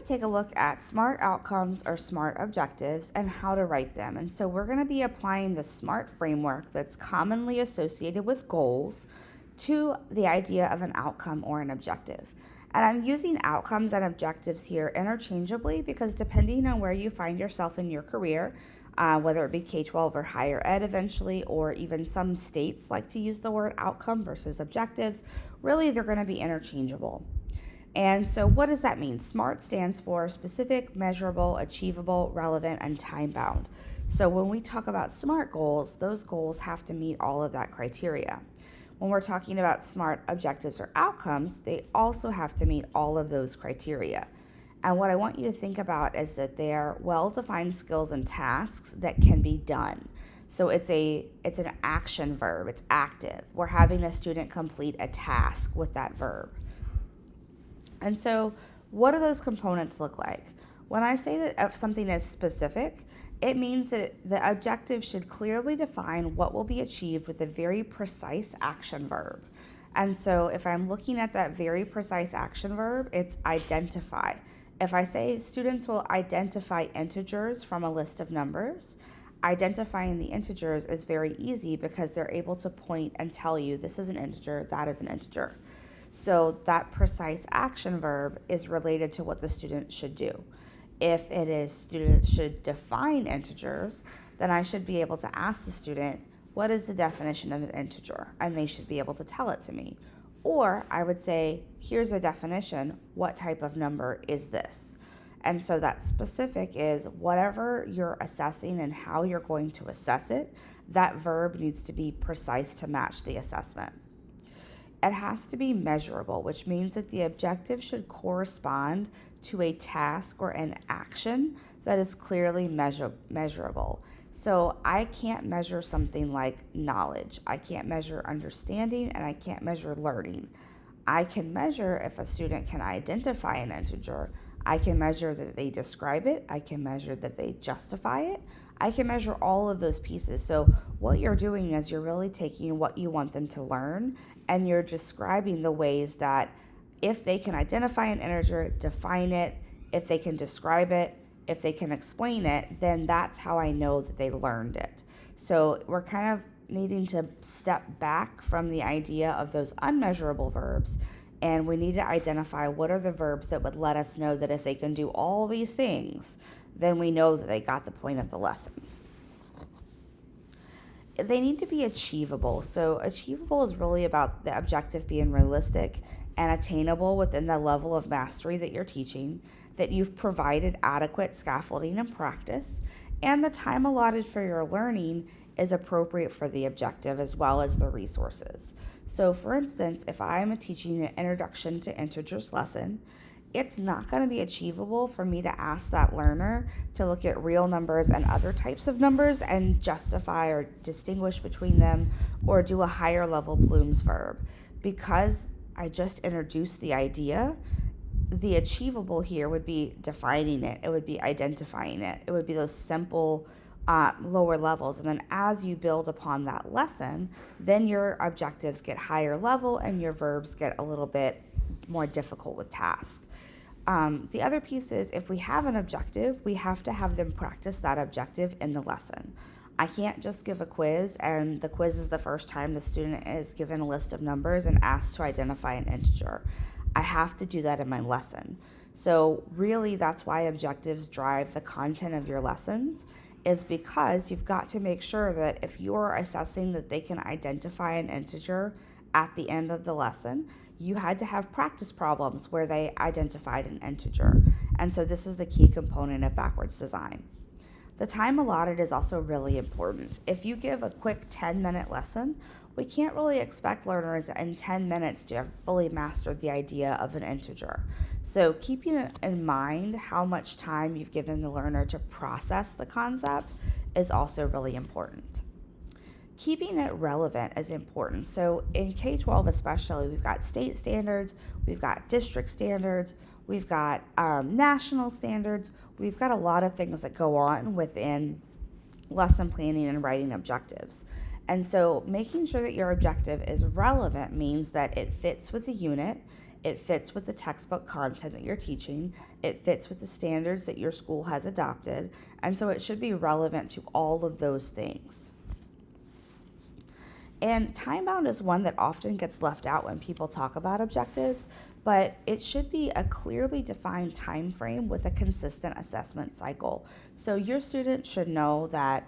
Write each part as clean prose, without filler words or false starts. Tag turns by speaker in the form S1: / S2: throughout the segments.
S1: to take a look at SMART outcomes or SMART objectives and how to write them. And so we're going to be applying the SMART framework that's commonly associated with goals to the idea of an outcome or an objective. And I'm using outcomes and objectives here interchangeably because depending on where you find yourself in your career, whether it be K-12 or higher ed eventually, or even some states like to use the word outcome versus objectives, really they're going to be interchangeable. And so what does that mean? SMART stands for specific, measurable, achievable, relevant, and time-bound. So when we talk about SMART goals, those goals have to meet all of that criteria. When we're talking about SMART objectives or outcomes, they also have to meet all of those criteria. And what I want you to think about is that they are well-defined skills and tasks that can be done. So it's an action verb, it's active. We're having a student complete a task with that verb. And so what do those components look like? When I say that if something is specific, it means that the objective should clearly define what will be achieved with a very precise action verb. And so if I'm looking at that very precise action verb, it's identify. If I say students will identify integers from a list of numbers, identifying the integers is very easy because they're able to point and tell you this is an integer, that is an integer. So that precise action verb is related to what the student should do. If it is student should define integers, then I should be able to ask the student, what is the definition of an integer? And they should be able to tell it to me. Or I would say, here's a definition, what type of number is this? And so that specific is whatever you're assessing and how you're going to assess it, that verb needs to be precise to match the assessment. It has to be measurable, which means that the objective should correspond to a task or an action that is clearly measurable. So I can't measure something like knowledge. I can't measure understanding, and I can't measure learning. I can measure if a student can identify an integer. I can measure that they describe it. I can measure that they justify it. I can measure all of those pieces. So what you're doing is you're really taking what you want them to learn and you're describing the ways that if they can identify an integer, define it, if they can describe it, if they can explain it, then that's how I know that they learned it. So we're kind of needing to step back from the idea of those unmeasurable verbs, and we need to identify what are the verbs that would let us know that if they can do all these things, then we know that they got the point of the lesson. They need to be achievable. So achievable is really about the objective being realistic and attainable within the level of mastery that you're teaching, that you've provided adequate scaffolding and practice, and the time allotted for your learning is appropriate for the objective as well as the resources. So for instance, if I'm teaching an introduction to integers lesson, it's not going to be achievable for me to ask that learner to look at real numbers and other types of numbers and justify or distinguish between them or do a higher level Bloom's verb. Because I just introduced the idea, the achievable here would be defining it. It would be identifying it. It would be those simple lower levels. And then as you build upon that lesson, then your objectives get higher level and your verbs get a little bit more difficult with tasks. The other piece is if we have an objective, we have to have them practice that objective in the lesson. I can't just give a quiz and the quiz is the first time the student is given a list of numbers and asked to identify an integer. I have to do that in my lesson. So really that's why objectives drive the content of your lessons, is because you've got to make sure that if you're assessing that they can identify an integer at the end of the lesson, you had to have practice problems where they identified an integer. And so this is the key component of backwards design. The time allotted is also really important. If you give a quick 10-minute lesson, we can't really expect learners in 10 minutes to have fully mastered the idea of an integer. So keeping in mind how much time you've given the learner to process the concept is also really important. Keeping it relevant is important. So in K-12 especially, we've got state standards, we've got district standards, we've got national standards, we've got a lot of things that go on within lesson planning and writing objectives. And so making sure that your objective is relevant means that it fits with the unit, it fits with the textbook content that you're teaching, it fits with the standards that your school has adopted, and so it should be relevant to all of those things. And time bound is one that often gets left out when people talk about objectives, but it should be a clearly defined time frame with a consistent assessment cycle. So your students should know that,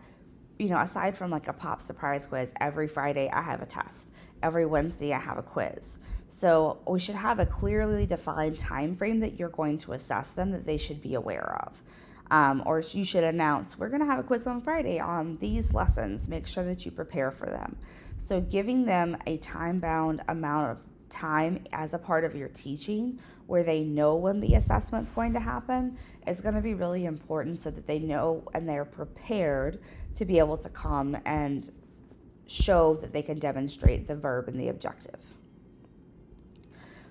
S1: aside from like a pop surprise quiz, every Friday I have a test. Every Wednesday I have a quiz. So we should have a clearly defined time frame that you're going to assess them that they should be aware of. Or you should announce, we're going to have a quiz on Friday on these lessons. Make sure that you prepare for them. So giving them a time-bound amount of time as a part of your teaching where they know when the assessment's going to happen is going to be really important so that they know and they're prepared to be able to come and show that they can demonstrate the verb and the objective.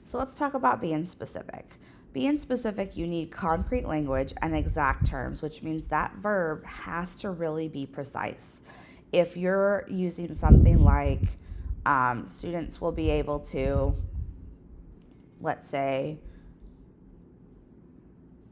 S1: So let's talk about being specific. Being specific, you need concrete language and exact terms, which means that verb has to really be precise. If you're using something like students will be able to, let's say,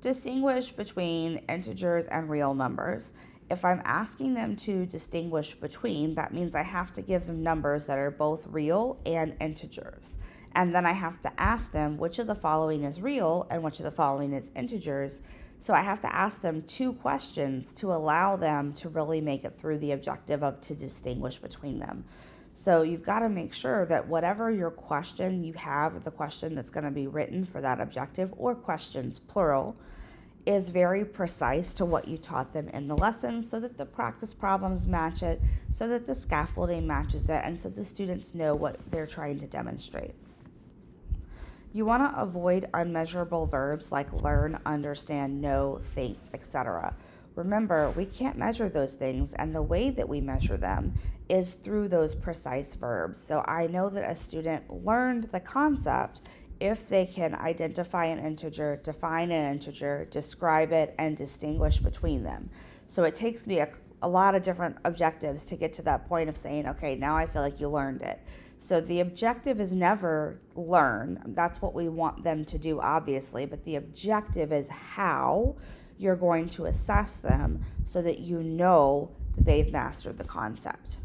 S1: distinguish between integers and real numbers. If I'm asking them to distinguish between, that means I have to give them numbers that are both real and integers. And then I have to ask them which of the following is real and which of the following is integers. So I have to ask them 2 questions to allow them to really make it through the objective of to distinguish between them. So you've got to make sure that whatever your question you have, the question that's going to be written for that objective, or questions, plural, is very precise to what you taught them in the lesson so that the practice problems match it, so that the scaffolding matches it, and so the students know what they're trying to demonstrate. You want to avoid unmeasurable verbs like learn, understand, know, think, etc. Remember, we can't measure those things, and the way that we measure them is through those precise verbs. So I know that a student learned the concept if they can identify an integer, define an integer, describe it, and distinguish between them. So it takes me a lot of different objectives to get to that point of saying, okay, now I feel like you learned it. So the objective is never learn. That's what we want them to do, obviously, but the objective is how you're going to assess them so that you know that they've mastered the concept.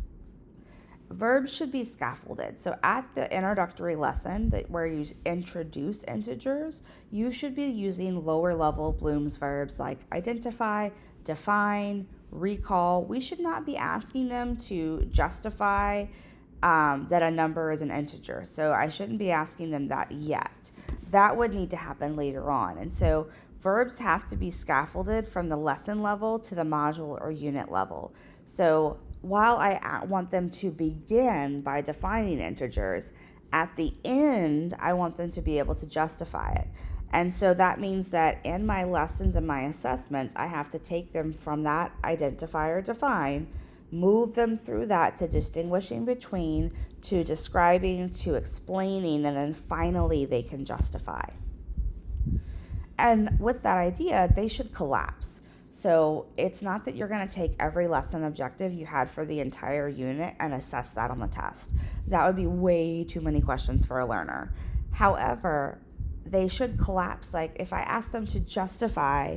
S1: Verbs should be scaffolded. So at the introductory lesson where you introduce integers, you should be using lower level Bloom's verbs like identify, define, recall. We should not be asking them to justify that a number is an integer. So I shouldn't be asking them that yet. That would need to happen later on. And so verbs have to be scaffolded from the lesson level to the module or unit level. So while I want them to begin by defining integers, at the end, I want them to be able to justify it. And so that means that in my lessons and my assessments, I have to take them from that identify or define, move them through that to distinguishing between, to describing, to explaining, and then finally they can justify. And with that idea, they should collapse. So it's not that you're going to take every lesson objective you had for the entire unit and assess that on the test. That would be way too many questions for a learner. However, they should collapse. Like if I ask them to justify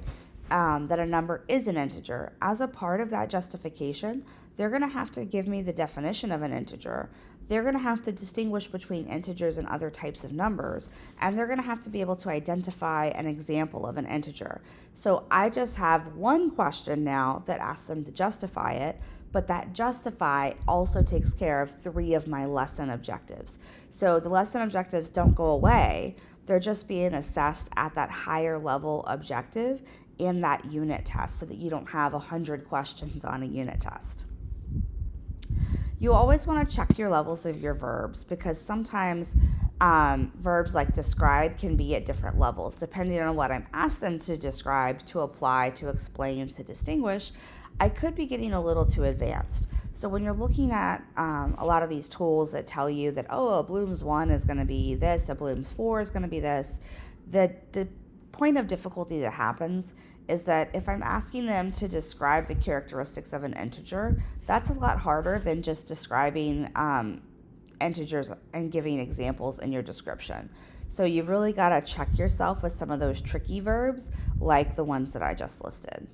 S1: that a number is an integer, as a part of that justification, they're going to have to give me the definition of an integer. They're going to have to distinguish between integers and other types of numbers, and they're going to have to be able to identify an example of an integer. So I just have one question now that asks them to justify it, but that justify also takes care of 3 of my lesson objectives. So the lesson objectives don't go away. They're just being assessed at that higher level objective in that unit test so that you don't have 100 questions on a unit test. You always want to check your levels of your verbs because sometimes verbs like describe can be at different levels. Depending on what I'm asked them to describe, to apply, to explain, to distinguish, I could be getting a little too advanced. So when you're looking at a lot of these tools that tell you that, a Bloom's 1 is going to be this, a Bloom's 4 is going to be this, the point of difficulty that happens is that if I'm asking them to describe the characteristics of an integer, that's a lot harder than just describing integers and giving examples in your description. So you've really got to check yourself with some of those tricky verbs like the ones that I just listed.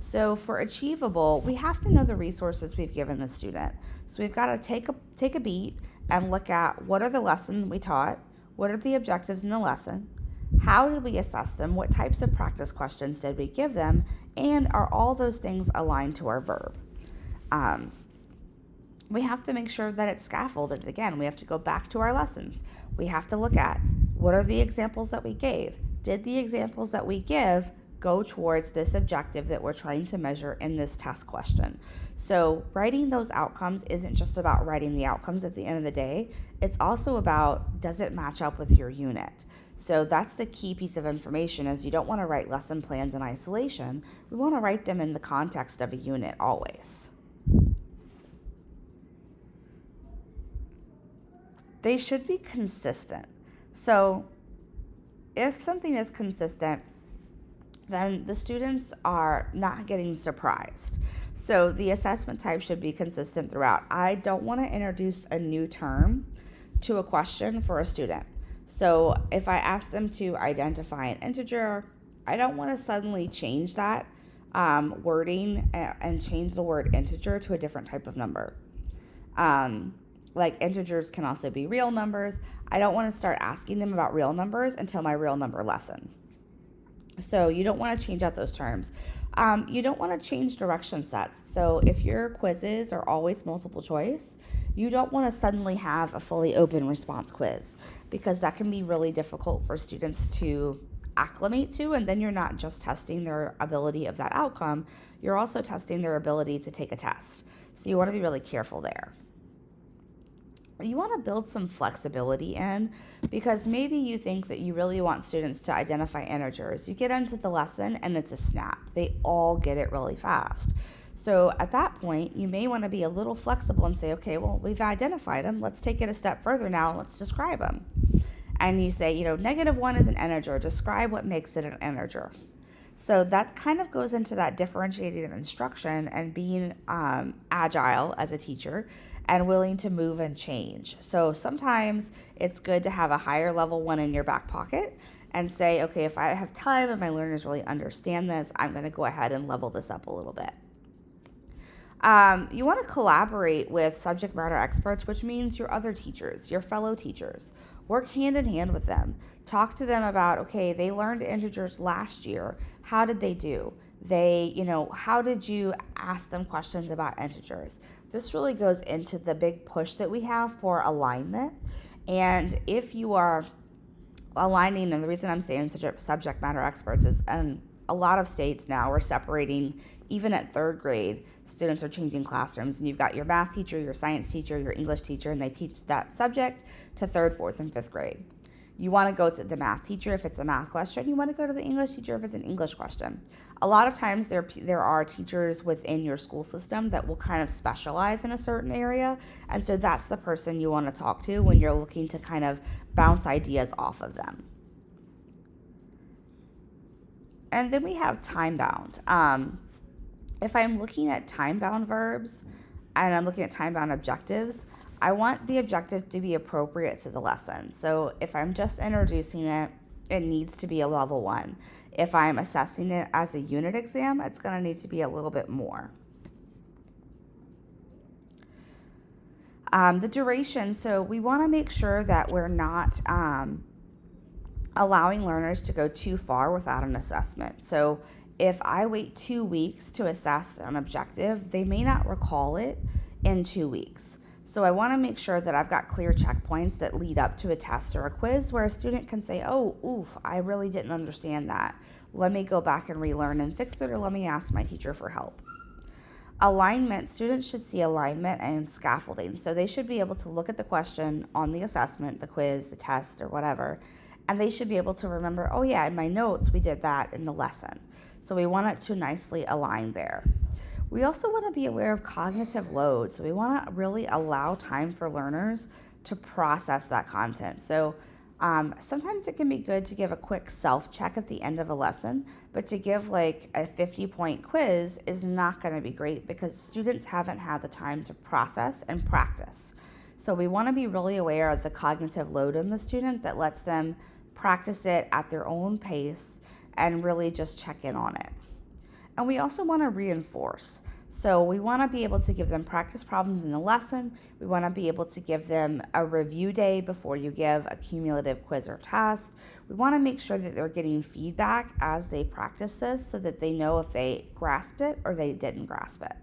S1: So for achievable, we have to know the resources we've given the student. So we've got to take a beat and look at what are the lessons we taught, what are the objectives in the lesson, how did we assess them, what types of practice questions did we give them, and are all those things aligned to our verb. We have to make sure that it's scaffolded. Again, we have to go back to our lessons. We have to look at what are the examples that we gave. Did the examples that we give go towards this objective that we're trying to measure in this test question? So writing those outcomes isn't just about writing the outcomes at the end of the day. It's also about, does it match up with your unit? So that's the key piece of information, is you don't want to write lesson plans in isolation. We want to write them in the context of a unit always. They should be consistent. So if something is consistent, then the students are not getting surprised. So the assessment type should be consistent throughout. I don't want to introduce a new term to a question for a student. So if I ask them to identify an integer, I don't want to suddenly change that wording and change the word integer to a different type of number. Like integers can also be real numbers. I don't want to start asking them about real numbers until my real number lesson. So you don't want to change out those terms. You don't want to change direction sets. So if your quizzes are always multiple choice, you don't want to suddenly have a fully open response quiz, because that can be really difficult for students to acclimate to, and then you're not just testing their ability of that outcome, you're also testing their ability to take a test. So you want to be really careful there. You want to build some flexibility in, because maybe you think that you really want students to identify integers. You get into the lesson and it's a snap. They all get it really fast. So at that point, you may want to be a little flexible and say, okay, well, we've identified them. Let's take it a step further now and let's describe them. And you say, -1 is an integer. Describe what makes it an integer. So that kind of goes into that differentiated instruction and being agile as a teacher and willing to move and change. So sometimes it's good to have a higher level one in your back pocket and say, okay, if I have time and my learners really understand this, I'm going to go ahead and level this up a little bit. You want to collaborate with subject matter experts, which means your other teachers, your fellow teachers. Work hand in hand with them. Talk to them about, okay, they learned integers last year. How did they do? How did you ask them questions about integers? This really goes into the big push that we have for alignment. And if you are aligning, and the reason I'm saying subject matter experts is, a lot of states now are separating, even at third grade, students are changing classrooms, and you've got your math teacher, your science teacher, your English teacher, and they teach that subject to third, fourth, and fifth grade. You want to go to the math teacher if it's a math question. You want to go to the English teacher if it's an English question. A lot of times there are teachers within your school system that will kind of specialize in a certain area, and so that's the person you want to talk to when you're looking to kind of bounce ideas off of them. And then we have time-bound. If I'm looking at time-bound verbs and I'm looking at time-bound objectives, I want the objective to be appropriate to the lesson. So if I'm just introducing it, it needs to be a level 1. If I'm assessing it as a unit exam, it's going to need to be a little bit more. The duration, so we want to make sure that we're not allowing learners to go too far without an assessment. So if I wait 2 weeks to assess an objective, they may not recall it in 2 weeks. So I want to make sure that I've got clear checkpoints that lead up to a test or a quiz where a student can say, oh, oof, I really didn't understand that. Let me go back and relearn and fix it, or let me ask my teacher for help. Alignment, students should see alignment and scaffolding. So they should be able to look at the question on the assessment, the quiz, the test, or whatever, and they should be able to remember, oh yeah, in my notes, we did that in the lesson. So we want it to nicely align there. We also want to be aware of cognitive load. So we want to really allow time for learners to process that content. So sometimes it can be good to give a quick self-check at the end of a lesson, but to give like a 50-point quiz is not going to be great because students haven't had the time to process and practice. So we want to be really aware of the cognitive load on the student that lets them practice it at their own pace and really just check in on it. And we also want to reinforce. So we want to be able to give them practice problems in the lesson. We want to be able to give them a review day before you give a cumulative quiz or test. We want to make sure that they're getting feedback as they practice this so that they know if they grasped it or they didn't grasp it.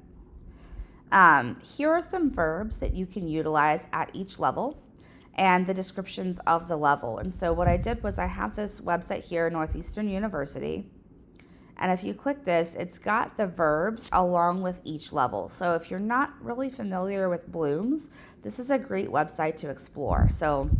S1: Here are some verbs that you can utilize at each level and the descriptions of the level. And so what I did was I have this website here, Northeastern University. And if you click this, it's got the verbs along with each level. So if you're not really familiar with Bloom's, this is a great website to explore. So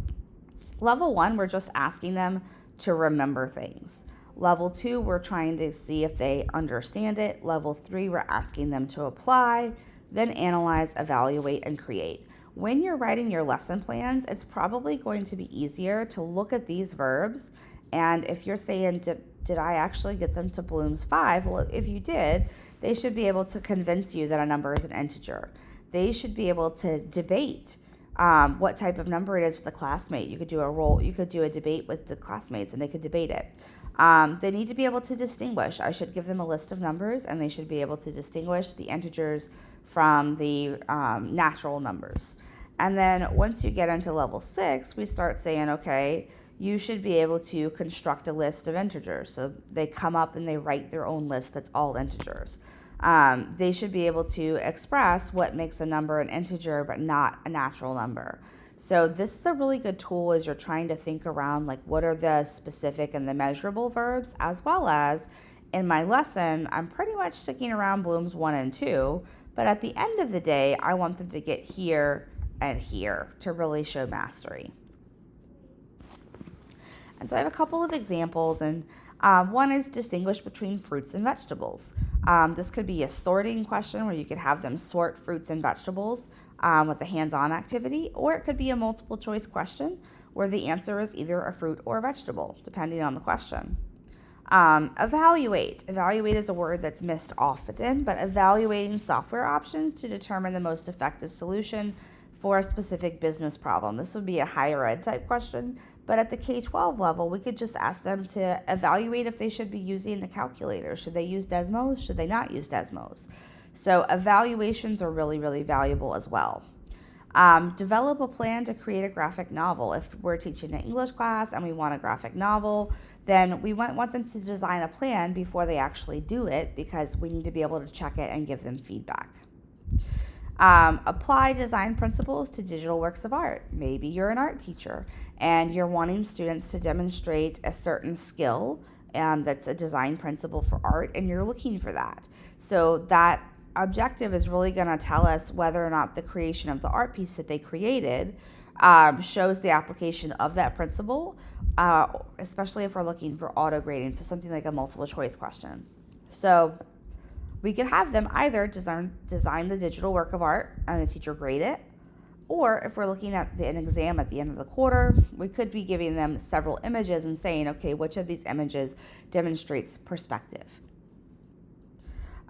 S1: level 1, we're just asking them to remember things. Level 2, we're trying to see if they understand it. Level 3, we're asking them to apply, then analyze, evaluate, and create. When you're writing your lesson plans, it's probably going to be easier to look at these verbs. And if you're saying, did I actually get them to Bloom's 5? Well, if you did, they should be able to convince you that a number is an integer. They should be able to debate what type of number it is with a classmate. You could do a debate with the classmates and they could debate it. They need to be able to distinguish. I should give them a list of numbers and they should be able to distinguish the integers from the natural numbers. And then once you get into level 6, we start saying, okay, you should be able to construct a list of integers. So they come up and they write their own list that's all integers. They should be able to express what makes a number an integer but not a natural number. So this is a really good tool as you're trying to think around like what are the specific and the measurable verbs, as well as in my lesson, I'm pretty much sticking around Bloom's 1 and 2, but at the end of the day, I want them to get here and here to really show mastery. And so I have a couple of examples, and one is distinguish between fruits and vegetables. This could be a sorting question where you could have them sort fruits and vegetables with a hands-on activity, or it could be a multiple choice question where the answer is either a fruit or a vegetable, depending on the question. Evaluate. Evaluate is a word that's missed often, but evaluating software options to determine the most effective solution for a specific business problem. This would be a higher ed type question, but at the K-12 level, we could just ask them to evaluate if they should be using a calculator. Should they use Desmos? Should they not use Desmos? So evaluations are really, really valuable as well. Develop a plan to create a graphic novel. If we're teaching an English class and we want a graphic novel, then we want them to design a plan before they actually do it, because we need to be able to check it and give them feedback. Apply design principles to digital works of art. Maybe you're an art teacher and you're wanting students to demonstrate a certain skill that's a design principle for art, and you're looking for that. So that objective is really going to tell us whether or not the creation of the art piece that they created shows the application of that principle, especially if we're looking for auto grading, so something like a multiple choice question. So we could have them either design the digital work of art and the teacher grade it, or if we're looking at an exam at the end of the quarter, we could be giving them several images and saying, okay, which of these images demonstrates perspective?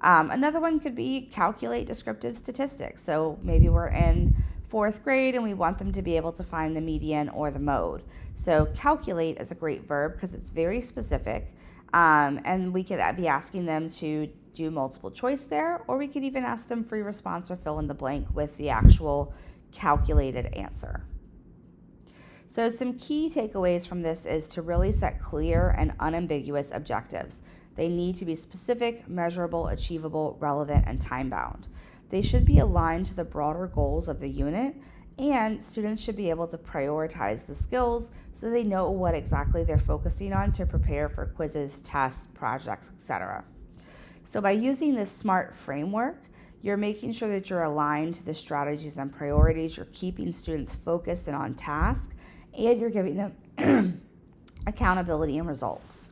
S1: Another one could be calculate descriptive statistics. So maybe we're in 4th grade and we want them to be able to find the median or the mode. So calculate is a great verb because it's very specific, and we could be asking them to do multiple choice there, or we could even ask them free response or fill in the blank with the actual calculated answer. So some key takeaways from this is to really set clear and unambiguous objectives. They need to be specific, measurable, achievable, relevant, and time-bound. They should be aligned to the broader goals of the unit, and students should be able to prioritize the skills so they know what exactly they're focusing on to prepare for quizzes, tests, projects, etc. So by using this SMART framework, you're making sure that you're aligned to the strategies and priorities, you're keeping students focused and on task, and you're giving them accountability and results.